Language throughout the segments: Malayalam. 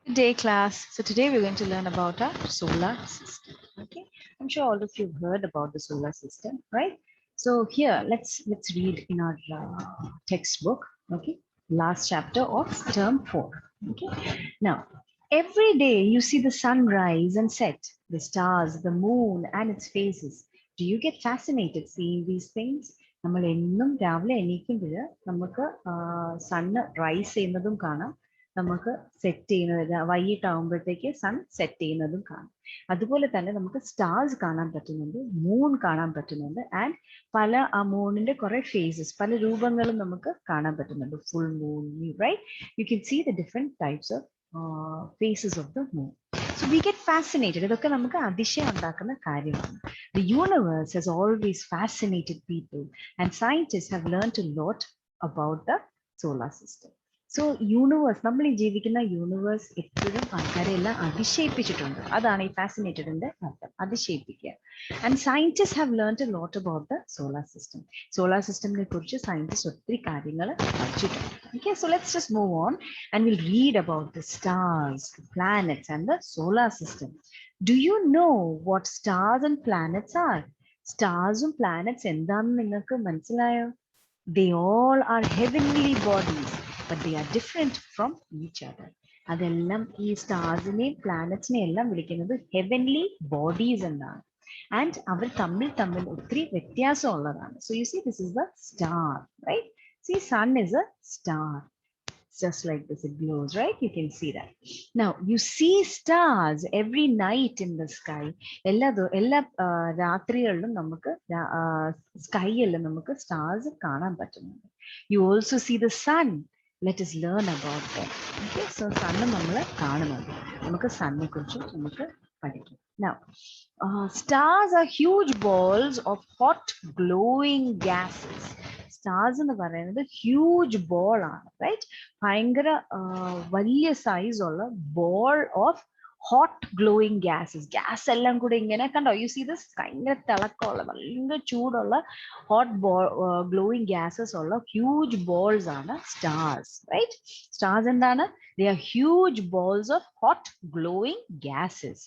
Good day, class. So today we're going to learn about our solar system. Okay, I'm sure all of you heard about the solar system, right? So here, let's read in our textbook. Okay, last chapter of term 4. Okay, now every day you see the sun rise and set, the stars, the moon, and its phases. Do you get fascinated seeing these things? നമ്മൾ എന്നും രാവിലെ എണീക്കുമ്പോൾ നമുക്ക് സണ്ണ് റൈസ് ചെയ്യുന്നതും കാണാം, നമുക്ക് സെറ്റ് ചെയ്യുന്നത് വൈകിട്ടാകുമ്പോഴത്തേക്ക് സൺ സെറ്റ് ചെയ്യുന്നതും കാണാം. അതുപോലെ തന്നെ നമുക്ക് സ്റ്റാർസ് കാണാൻ പറ്റുന്നുണ്ട്, മൂൺ കാണാൻ പറ്റുന്നുണ്ട്, ആൻഡ് പല ആ മൂണിന്റെ കുറെ ഫേസസ്, പല രൂപങ്ങളും നമുക്ക് കാണാൻ പറ്റുന്നുണ്ട്. Full moon, right? You can see the different types of phases of the moon. So we get fascinated. ഇതൊക്കെ നമുക്ക് അതിശയം ഉണ്ടാക്കുന്ന കാര്യമാണ്. The universe has always fascinated people, and scientists have learned a lot about the solar system. So universe, നമ്മൾ ഈ ജീവിക്കുന്ന യൂണിവേഴ്സ് എപ്പോഴും ആൾക്കാരെ എല്ലാം അതിശയിപ്പിച്ചിട്ടുണ്ട്. അതാണ് ഈ ഫാസിനേറ്റഡിന്റെ അർത്ഥം, അതിശയിപ്പിക്കുക. And scientist have learned a lot about the solar system. Solar സിസ്റ്റത്തിനെ കുറിച്ച് സയന്റിസ്റ്റ് ഒത്തിരി കാര്യങ്ങൾ പഠിച്ചിട്ടുണ്ട്. Okay, so let's just move on and will read about the stars, planets and the solar system. Do you know what stars and planets are? സ്റ്റാർസും പ്ലാനറ്റ്സ് എന്താണെന്ന് നിങ്ങൾക്ക് മനസ്സിലായോ? They all are heavenly bodies, but they are different from each other. അതെല്ലാം ഈ സ്റ്റാർസിനെയും പ്ലാനറ്റ്സിനെയും എല്ലാം വിളിക്കുന്നത് ഹെവൻലി ബോഡീസ് എന്നാണ്. ആൻഡ് അവർ തമ്മിൽ ഒത്തിരി വ്യത്യാസമുള്ളതാണ്. So you see this is the star, right? See sun is a star. Just like this, it glows, right? You can see that. Now you see stars every night in the sky. എല്ലാ രാത്രികളിലും നമുക്ക് സ്കൈയിലും നമുക്ക് സ്റ്റാർസ് കാണാൻ പറ്റുന്നുണ്ട്. You also see the sun. Let us learn about that. Okay, so sun നമ്മൾ കാണുന്നുണ്ട്. നമുക്ക് സണ്ണിനെ കുറിച്ച് നമുക്ക് പഠിക്കാം. Now stars are huge balls of hot glowing gases. Stars എന്ന് പറയുന്നത് ഹ്യൂജ് ബോൾ ആണ്, റൈറ്റ്? ഭയങ്കര വലിയ സൈസ് ഉള്ള ball of hot glowing gas എല്ലാം കൂടെ ഇങ്ങനെ കണ്ടോ? യു സീ ദിസ്, ഭയങ്കര തിളക്കമുള്ള ഭയങ്കര ചൂടുള്ള ഹോട്ട് ഗ്ലോയിങ് ഗ്യാസസ് ഉള്ള ഹ്യൂജ് ബോൾസ് ആണ് സ്റ്റാർസ്, റൈറ്റ്? സ്റ്റാർസ് എന്താണ്? They are huge balls of hot glowing gases.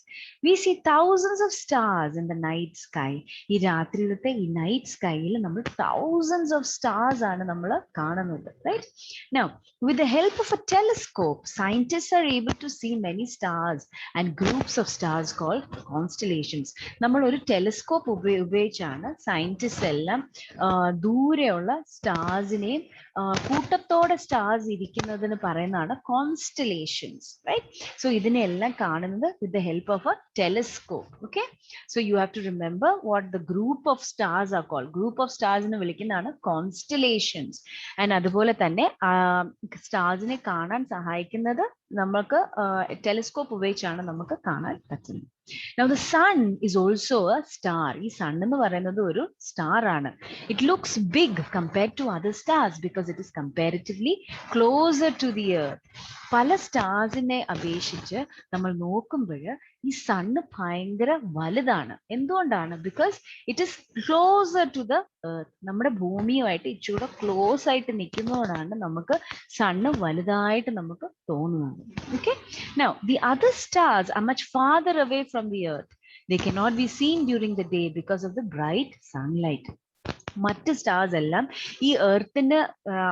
We see thousands of stars in the night sky. ഈ രാത്രിയിലത്തെ ഈ നൈറ്റ് സ്കൈയിൽ നമ്മൾ thousands of stars ആണ് നമ്മൾ കാണുന്നത്, right? Now, with the help of a telescope, scientists are able to see many stars and groups of stars called constellations. നമ്മൾ ഒരു ടെലിസ്കോപ്പ് ഉപയോഗിച്ചാണ് സയന്റിസ്റ്റ് എല്ലാം ദൂരെയുള്ള സ്റ്റാർസിനെയും കൂട്ടത്തോടെ സ്റ്റാർസ് ഇരിക്കുന്നതിന് പറയുന്നതാണ് കോൺസ്റ്റലേഷൻസ്, റൈറ്റ്? സോ ഇതിനെല്ലാം കാണുന്നത് with the help of a telescope. Okay, so you have to remember what the group of stars are called. Group of സ്റ്റാർസിനെ വിളിക്കുന്നതാണ് കോൺസ്റ്റലേഷൻസ്. ആൻഡ് അതുപോലെ തന്നെ സ്റ്റാർസിനെ കാണാൻ സഹായിക്കുന്നത് നമുക്ക് ടെലിസ്കോപ്പ് ഉപയോഗിച്ചാണ് നമുക്ക് കാണാൻ പറ്റുന്നത്. Now the sun is also a star. ഈ sun എന്ന് പറയുന്നത് ഒരു സ്റ്റാർ ആണ്. It looks big compared to other stars because it is comparatively closer to the earth. പല സ്റ്റാർസിനെ അപേക്ഷിച്ച് നമ്മൾ നോക്കുമ്പോൾ ഈ സണ്ണ് ഭയങ്കര വലുതാണ്. എന്തുകൊണ്ടാണ്? Because it is closer to the earth. നമ്മുടെ ഭൂമിയുമായിട്ട് ഇച്ചിരി ക്ലോസ് ആയിട്ട് നിൽക്കുന്നതുകൊണ്ടാണ് നമുക്ക് സണ്ണ് വലുതായിട്ട് നമുക്ക് തോന്നുന്നത്. Okay, now the other stars are much father away from the earth. They cannot be seen during the day because of the bright sunlight. മറ്റ് സ്റ്റാർസ് എല്ലാം ഈ എർത്തിന്റെ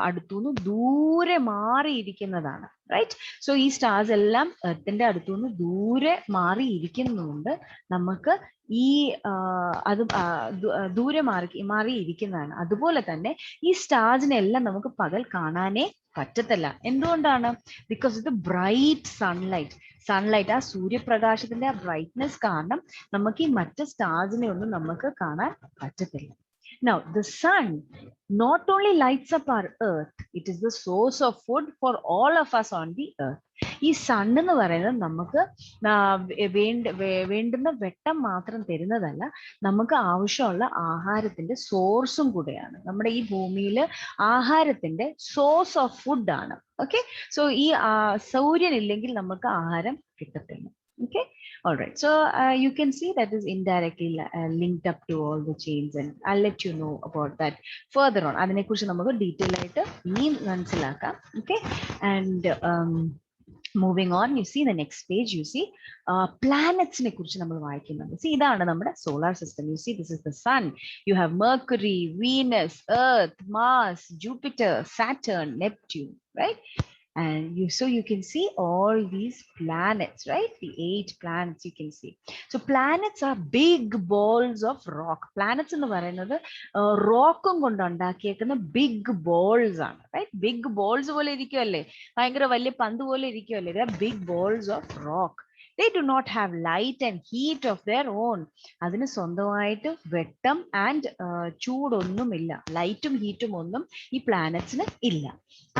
അടുത്തുനിന്ന് ദൂരെ മാറിയിരിക്കുന്നതാണ്, റൈറ്റ്? സോ ഈ സ്റ്റാർസ് എല്ലാം എർത്തിന്റെ അടുത്തുനിന്ന് ദൂരെ മാറിയിരിക്കുന്നതുകൊണ്ട് നമുക്ക് ഈ അത് ദൂരെ മാറിയിരിക്കുന്നതാണ്. അതുപോലെ തന്നെ ഈ സ്റ്റാർസിനെല്ലാം നമുക്ക് പകൽ കാണാനേ പറ്റത്തില്ല. എന്തുകൊണ്ടാണ്? Because of the bright sunlight, ആ സൂര്യപ്രകാശത്തിന്റെ ആ ബ്രൈറ്റ്നെസ് കാരണം നമുക്ക് ഈ മറ്റ് സ്റ്റാർസിനെ ഒന്നും നമുക്ക് കാണാൻ പറ്റത്തില്ല. Now, the sun not only lights up our earth, it is the source of food for all of us on the earth. ഈ സൺ എന്ന് പറയുന്നത് നമുക്ക് വേണ്ടുന്ന വെട്ടം മാത്രം തരുന്നതല്ല, നമുക്ക് ആവശ്യമുള്ള ആഹാരത്തിന്റെ സോഴ്സും കൂടെയാണ്. നമ്മുടെ ഈ ഭൂമിയിൽ ആഹാരത്തിന്റെ സോഴ്സ് ഓഫ് ഫുഡ് ആണ്. ഓക്കെ, സോ ഈ സൂര്യൻ ഇല്ലെങ്കിൽ നമുക്ക് ആഹാരം കിട്ടത്തില്ല. Okay, all right. So you can see that is indirectly linked up to all the chains, and I'll let you know about that further on. അതിനെ കുറിച്ച് നമുക്ക് ഡീറ്റെയിൽ ആയിട്ട് ഇനി മനസ്സിലാക്കാം. Okay, and Moving on, you see the next page, you see planets ne kurichu nammal vaayikkunnundu. See, idana nammada solar system. You see, this is the sun. You have Mercury, Venus, Earth, Mars, Jupiter, Saturn, Neptune, right? And you can see all these planets, right? The 8 planets you can see. So planets are big balls of rock. Planets ennu parayunnathu rock kondu undakiyekkunna big balls aanu, right? Big balls pole irikkuvalle, bhayangara valya pandu pole irikkuvalle. They are big balls of rock. They do not have light and heat of their own. Adinu സ്വന്തമായിട്ട് വെട്ടം ആൻഡ് ചൂടൊന്നും ഇല്ല, ലൈറ്റും ഹീറ്റും ഒന്നും ഈ പ്ലാനറ്റ്സിന് ഇല്ല.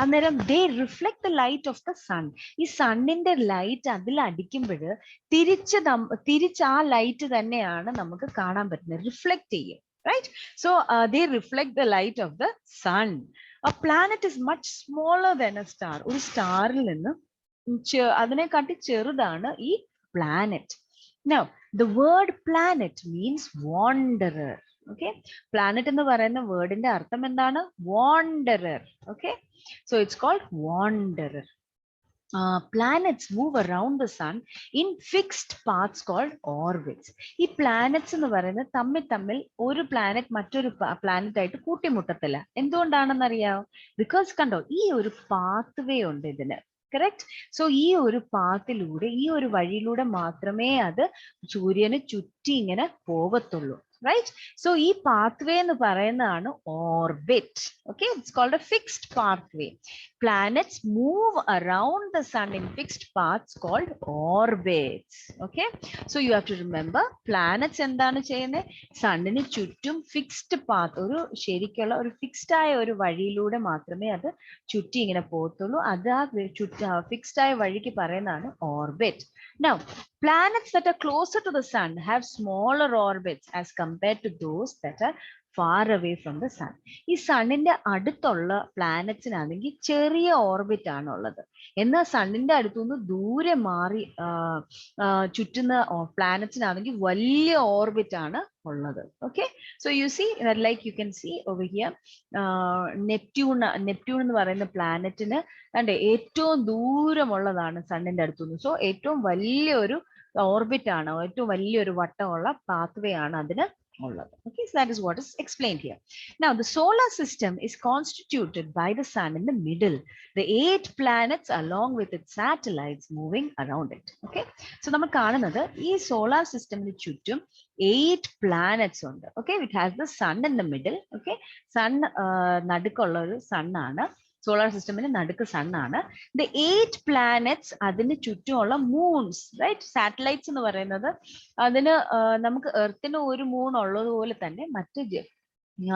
അന്നേരം they reflect the light of the sun. ഈ സണ്ണിന്റെ ലൈറ്റ് അതിൽ അടിക്കുമ്പോൾ തിരിച്ച് ആ ലൈറ്റ് തന്നെയാണ് നമുക്ക് കാണാൻ പറ്റുന്നത്, റിഫ്ലക്ട് ചെയ്യും, right? So they reflect the light of the sun. A planet is much smaller than a star. ഒരു സ്റ്റാറിൽ നിന്ന് അതിനെക്കാട്ടി ചെറുതാണ് ഈ planet. Now the word planet means wanderer. Okay, planet എന്ന് പറയുന്ന വേർഡിന്റെ അർത്ഥം എന്താണ്? wanderer. Okay, so it's called wanderer. Planets move around the sun in fixed paths called orbits. ഈ പ്ലാനറ്റ്സ് എന്ന് പറയുന്നത് തമ്മിൽ ഒരു പ്ലാനറ്റ് മറ്റൊരു പ്ലാനറ്റ് ആയിട്ട് കൂട്ടിമുട്ടത്തില്ല. എന്തുകൊണ്ടാണെന്ന് അറിയാമോ? ബിക്കോസ് കണ്ടോ, ഈ ഒരു പാത്ത് വേ ഉണ്ട് ഇതിന്, കറക്റ്റ്. സോ ഈ ഒരു പാത്തിലൂടെ, ഈ ഒരു വഴിയിലൂടെ മാത്രമേ അത് സൂര്യന് ചുറ്റി ഇങ്ങനെ പോകത്തുള്ളൂ, right? So ഈ pathway എന്ന് പറയുന്നതാണ് orbit. Okay, it's called a fixed pathway. Planets move around the sun in fixed paths called orbits. Okay, so you have to remember, planets എന്താണ് ചെയ്യുന്നത്? സണ്ണിന് ചുറ്റും ഫിക്സ്ഡ് പാത്ത്, ഒരു ശരിക്കുള്ള ഒരു ഫിക്സ്ഡ് ആയ ഒരു വഴിയിലൂടെ മാത്രമേ അത് ചുറ്റി ഇങ്ങനെ പോകത്തുള്ളൂ. അത് ആ ഫിക്സ്ഡ് ആയ വഴിക്ക് പറയുന്നതാണ് orbit. Now planets that are closer to the sun have smaller orbits as compared to those that are far away from the sun. ഈ സണ്ണിന്റെ അടുത്തുള്ള പ്ലാനറ്റ്സിനാണെങ്കിൽ ചെറിയ ഓർബിറ്റ് ആണ് ഉള്ളത്. എന്നാൽ സണ്ണിന്റെ അടുത്തുനിന്ന് ദൂരെ മാറി ചുറ്റുന്ന പ്ലാനറ്റ്സിനാണെങ്കിൽ വലിയ ഓർബിറ്റ് ആണ് ഉള്ളത്. Okay, so you see, like you can see over here, Neptune എന്ന് പറയുന്ന പ്ലാനറ്റിന് കണ്ടേ ഏറ്റവും ദൂരമുള്ളതാണ് സണ്ണിന്റെ അടുത്തുനിന്ന്. സോ ഏറ്റവും വലിയൊരു ഓർബിറ്റ് ആണ്, ഏറ്റവും വലിയൊരു വട്ടമുള്ള പാത്വേ ആണ് അതിന് ഉള്ളത്. Okay, so that is what is explained here. Now the solar system is constituted by the sun in the middle, the 8 planets along with its satellites moving around it. Okay, so നമ്മൾ കാണുന്നത് ഈ സോളാർ സിസ്റ്റമിന് ചുറ്റും 8 planets ഉണ്ട്. Okay, it has the sun in the middle. Okay, sun നടുക്കുള്ള ഒരു സൺ ആണ്, സോളാർ സിസ്റ്റമിന് നടുക്ക് സൺ ആണ്. ദ 8 planets അതിന് ചുറ്റുമുള്ള മൂൺസ്, റൈറ്റ്? സാറ്റലൈറ്റ്സ് എന്ന് പറയുന്നത് അതിന് നമുക്ക് എർത്തിന് ഒരു മൂൺ ഉള്ളതുപോലെ തന്നെ മറ്റ്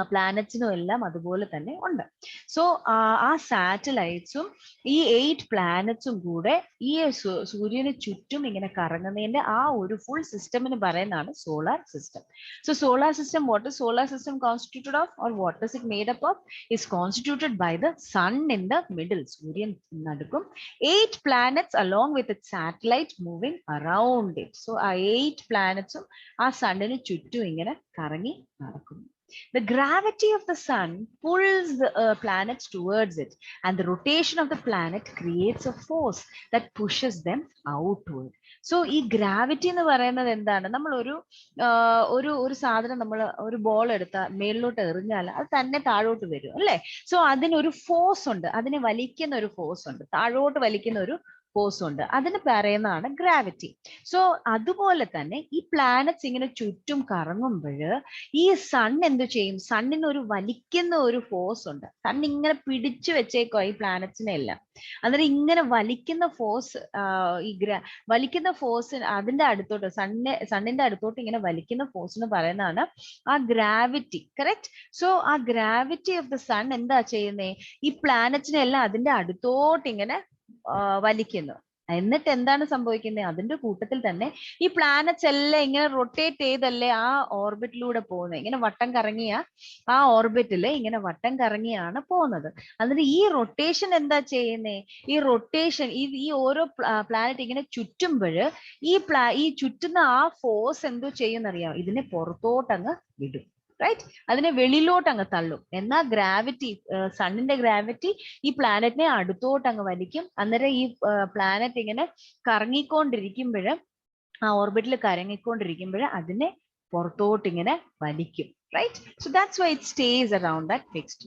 പ്ലാനറ്റ്സിനും എല്ലാം അതുപോലെ തന്നെ ഉണ്ട്. സോ ആ സാറ്റലൈറ്റ്സും ഈ 8 പ്ലാനറ്റ്സും കൂടെ ഈ സൂര്യന് ചുറ്റും ഇങ്ങനെ കറങ്ങുന്നതിന്റെ ആ ഒരു ഫുൾ സിസ്റ്റമിന് പറയുന്നതാണ് solar system. So solar system, what is solar system constituted of, or what is it made up of? Is constituted by the sun in the middle, സൂര്യൻ നടുക്കും, 8 planets along with its satellite moving around it. So ആ 8 പ്ലാനറ്റ്സും ആ സണ്ണിന് ചുറ്റും ഇങ്ങനെ കറങ്ങി നടക്കുന്നു. The gravity of the sun pulls the planets towards it, and the rotation of the planet creates a force that pushes them outward. So ഈ ഗ്രാവിറ്റി എന്ന് പറയുന്നത് എന്താണ്? നമ്മൾ ഒരു സാധനം, നമ്മൾ ഒരു ബോൾ എടുത്താൽ മേളിലോട്ട് എറിഞ്ഞാൽ അത് തന്നെ താഴോട്ട് വരും, അല്ലേ? സോ അതിനൊരു ഫോഴ്സ് ഉണ്ട്, അതിനെ വലിക്കുന്ന ഒരു ഫോഴ്സ് ഉണ്ട്, താഴോട്ട് വലിക്കുന്ന ഒരു ഫോഴ്സ് ഉണ്ട്, അതിന് പറയുന്നതാണ് ഗ്രാവിറ്റി. സോ അതുപോലെ തന്നെ ഈ പ്ലാനറ്റ്സ് ഇങ്ങനെ ചുറ്റും കറങ്ങുമ്പോൾ ഈ സൺ എന്ത് ചെയ്യും? സണ്ണിന് ഒരു വലിക്കുന്ന ഒരു ഫോഴ്സ് ഉണ്ട്, സൺ ഇങ്ങനെ പിടിച്ചു വെച്ചേക്കോ ഈ പ്ലാനറ്റ്സിനെ എല്ലാം. അന്നേരം ഇങ്ങനെ വലിക്കുന്ന ഫോഴ്സ്, വലിക്കുന്ന ഫോഴ്സ് അതിന്റെ അടുത്തോട്ട്, സണ്ണിന്റെ അടുത്തോട്ട് ഇങ്ങനെ വലിക്കുന്ന ഫോഴ്സ് എന്ന് പറയുന്നതാണ് ആ ഗ്രാവിറ്റി, കറക്റ്റ്? സോ ആ ഗ്രാവിറ്റി ഓഫ് ദ സൺ എന്താ ചെയ്യുന്നേ? ഈ പ്ലാനറ്റ്സിനെ എല്ലാം അതിന്റെ അടുത്തോട്ട് ഇങ്ങനെ വലിക്കുന്നു. എന്നിട്ട് എന്താണ് സംഭവിക്കുന്നത്? അതിന്റെ കൂട്ടത്തിൽ തന്നെ ഈ പ്ലാനറ്റ്സ് എല്ലാം ഇങ്ങനെ റൊട്ടേറ്റ് ചെയ്തല്ലേ ആ ഓർബിറ്റിലൂടെ പോകുന്നത്. ഇങ്ങനെ വട്ടം കറങ്ങിയ ആ ഓർബിറ്റില് ഇങ്ങനെ വട്ടം കറങ്ങിയാണ് പോകുന്നത്. അതിന് ഈ റൊട്ടേഷൻ എന്താ ചെയ്യുന്നേ? ഈ റൊട്ടേഷൻ, ഈ ഓരോ പ്ലാനറ്റ് ഇങ്ങനെ ചുറ്റുമ്പോൾ ഈ ചുറ്റുന്ന ആ ഫോഴ്സ് എന്തോ ചെയ്യുന്നറിയാം? ഇതിനെ പുറത്തോട്ടങ്ങ് വിടും. റൈറ്റ്? അതിനെ വെളിയിലോട്ട് അങ്ങ് തള്ളും. എന്നാൽ ഗ്രാവിറ്റി, സണ്ണിന്റെ ഗ്രാവിറ്റി ഈ പ്ലാനറ്റിനെ അടുത്തോട്ട് അങ്ങ് വലിക്കും. അന്നേരം ഈ പ്ലാനറ്റ് ഇങ്ങനെ കറങ്ങിക്കൊണ്ടിരിക്കുമ്പോൾ, ആ ഓർബിറ്റിൽ കറങ്ങിക്കൊണ്ടിരിക്കുമ്പോൾ അതിനെ പുറത്തോട്ട് ഇങ്ങനെ വലിക്കും. Right? So that's why it stays around that fixed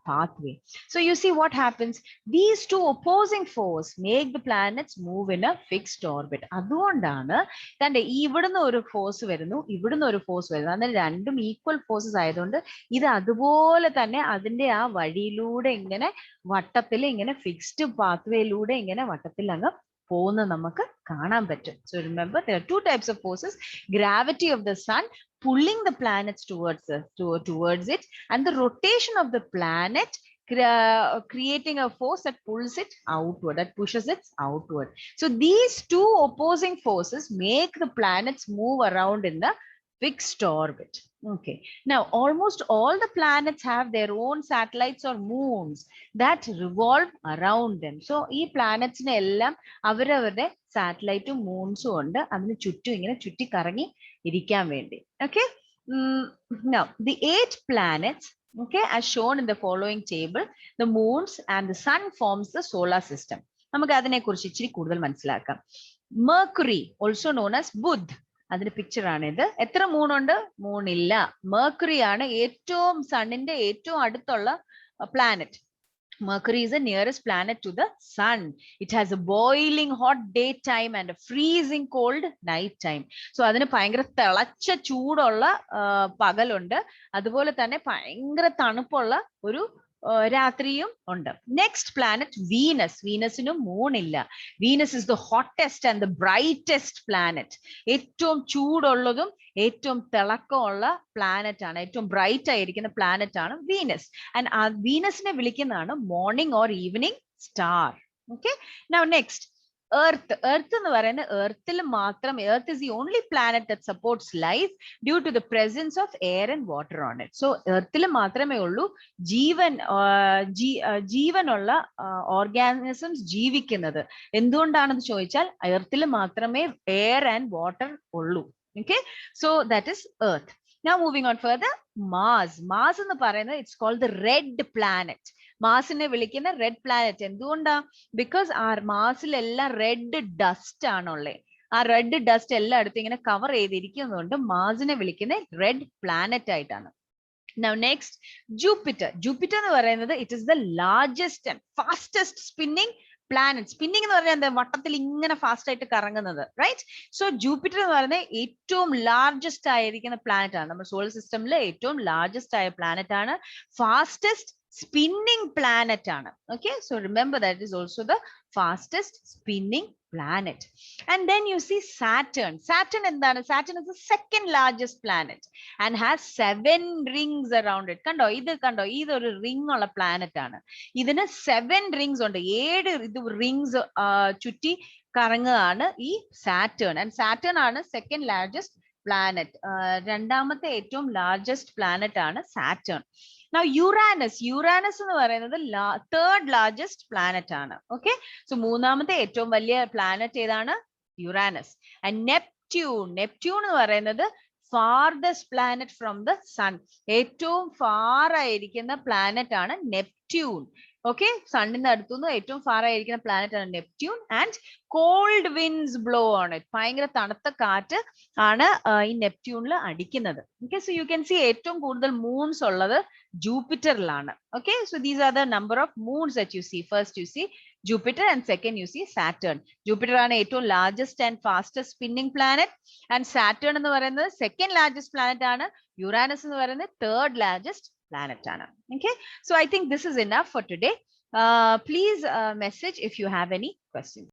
pathway. So you see what happens. These two opposing force make the planets move in a fixed orbit. അതുകൊണ്ടാണ് തന്റെ ഇവിടുന്ന് ഒരു ഫോഴ്സ് വരുന്നു, ഇവിടുന്ന് ഒരു ഫോഴ്സ് വരുന്നു. അന്നേരം രണ്ടും ഈക്വൽ ഫോഴ്സസ് ആയതുകൊണ്ട് ഇത് അതുപോലെ തന്നെ അതിന്റെ ആ വഴിയിലൂടെ ഇങ്ങനെ വട്ടത്തിൽ ഇങ്ങനെ ഫിക്സ്ഡ് പാത്വേയിലൂടെ ഇങ്ങനെ വട്ടത്തിൽ അങ്ങ് പോകുന്ന നമുക്ക് കാണാൻ പറ്റും. So remember, there are two types of forces: gravity of the sun pulling the planets towards it, and the rotation of the planet creating a force that pulls it outward, that pushes it outward. So these two opposing forces make the planets move around in the fixed orbit. Okay, now almost all the planets have their own satellites or moons that revolve around them. So ee planets ne ellam avaravade satellite moons ഉണ്ട്, അതിന് ചുറ്റും ഇങ്ങനെ ചുറ്റി കറങ്ങി ഇരിക്കാൻ വേണ്ടി. Okay, now the 8 planets, okay, as shown in the following table, the moons and the sun forms the solar system. നമുക്ക് അതിനെ കുറിച്ച് ഇച്ചിരി കൂടുതൽ മനസ്സിലാക്കാം. Mercury, also known as Buddh, അതിന്റെ പിക്ചർ ആണ് ഇത്. എത്ര മൂൺ ഉണ്ട്? മൂണില്ല. മെർക്കുറി ആണ് ഏറ്റവും സണ്ണിന്റെ ഏറ്റവും അടുത്തുള്ള planet. Mercury is the nearest planet to the sun. It has a boiling hot daytime and a freezing cold night time. So അതിന് ഭയങ്കര തിളച്ച ചൂടുള്ള പകലുണ്ട്, അതുപോലെ തന്നെ ഭയങ്കര തണുപ്പുള്ള ഒരു രാത്രിയും ഉണ്ട്. Next planet Venus. വീനസിനും മൂണില്ല. Venus is the hottest and the brightest planet. ഏറ്റവും ചൂടുള്ളതും ഏറ്റവും തിളക്കമുള്ള പ്ലാനറ്റ് ആണ്, ഏറ്റവും ബ്രൈറ്റ് ആയിരിക്കുന്ന പ്ലാനറ്റ് ആണ് വീനസ്. ആൻഡ് ആ വീനസിനെ വിളിക്കുന്നതാണ് morning or evening star. Okay, now next earth. Earth എന്ന് പറയുന്നത് എർത്തിൽ മാത്രം, earth is the only planet that supports life due to the presence of air and water on it. So എർത്തിൽ മാത്രമേ ഉള്ളൂ ജീവനുള്ള ഓർഗാനിസംസ് ജീവിക്കുന്നത്. എന്തുകൊണ്ടാണെന്ന് ചോദിച്ചാൽ എർത്തിൽ മാത്രമേ എയർ ആൻഡ് വാട്ടർ ഉള്ളൂ. Okay, so that is Earth. Now moving on further, Mars. Mars എന്ന് പറയുന്നത് it's called the red planet. മാർസിനെ വിളിക്കുന്ന റെഡ് പ്ലാനറ്റ്. എന്തുകൊണ്ടാ? ബിക്കോസ് ആ മാർസിലെല്ലാം റെഡ് ഡസ്റ്റ് ആണുള്ളത്. ആ റെഡ് ഡസ്റ്റ് എല്ലായിടത്തും ഇങ്ങനെ കവർ ചെയ്തിരിക്കുന്നതുകൊണ്ട് മാർസിനെ വിളിക്കുന്നത് റെഡ് പ്ലാനറ്റ് ആയിട്ടാണ്. Now next, Jupiter. Jupiter എന്ന് പറയുന്നത് it is the largest and fastest spinning planet. Spinning എന്ന് പറഞ്ഞാൽ എന്താ? വട്ടത്തിൽ ഇങ്ങനെ ഫാസ്റ്റ് ആയിട്ട് കറങ്ങുന്നത്, റൈറ്റ്? സോ ജൂപ്പിറ്റർ എന്ന് പറയുന്നത് ഏറ്റവും ലാർജസ്റ്റ് ആയിരിക്കുന്ന പ്ലാനറ്റ് ആണ്. നമ്മുടെ സോളർ സിസ്റ്റമിലെ ഏറ്റവും ലാർജസ്റ്റ് ആയ പ്ലാനറ്റ് ആണ്, ഫാസ്റ്റസ്റ്റ് സ്പിന്നിങ് പ്ലാനറ്റ് ആണ്. Okay, so remember that is also the fastest spinning planet. And then you see Saturn. Saturn endana? Saturn is the second largest planet and has 7 rings around it. Kando idu ring ulla planet aanu. Idine 7 rings undu. 7 idu rings chutti karangana ee Saturn. And Saturn aanu second largest planet. രണ്ടാമത്തെ ഏറ്റവും largest planet ആണ് Saturn. Now Uranus. Uranus എന്ന് പറയുന്നത് third largest planet ആണ്. Okay, so മൂന്നാമത്തെ ഏറ്റവും വലിയ planet ഏതാണ്? Uranus. And Neptune. Neptune എന്ന് പറയുന്നത് farthest planet from the sun. ഏറ്റവും far ആയിരിക്കുന്ന planet ആണ് Neptune. Okay, സണ്ണിന്റെ അടുത്തുനിന്ന് ഏറ്റവും ഫാർ ആയിരിക്കുന്ന പ്ലാനറ്റ് ആണ് Neptune. And cold winds blow on it. ഭയങ്കര തണുത്ത കാറ്റ് ആണ് ഈ നെപ്റ്റ്യൂണിൽ അടിക്കുന്നത്. Okay, so you can see ഏറ്റവും കൂടുതൽ മൂൺസ് ഉള്ളത് ജൂപ്പിറ്ററിലാണ്. Okay, so these are the number of moons that you see. First you see Jupiter and second you see Saturn. Jupiter ആണ് ഏറ്റവും largest and fastest spinning planet. And Saturn എന്ന് പറയുന്നത് സെക്കൻഡ് ലാർജസ്റ്റ് പ്ലാനറ്റ് ആണ്. യുറാനസ് എന്ന് പറയുന്നത് തേർഡ് ലാർജസ്റ്റ് planet ആണ്. Okay, so I think this is enough for today. Please message if you have any questions.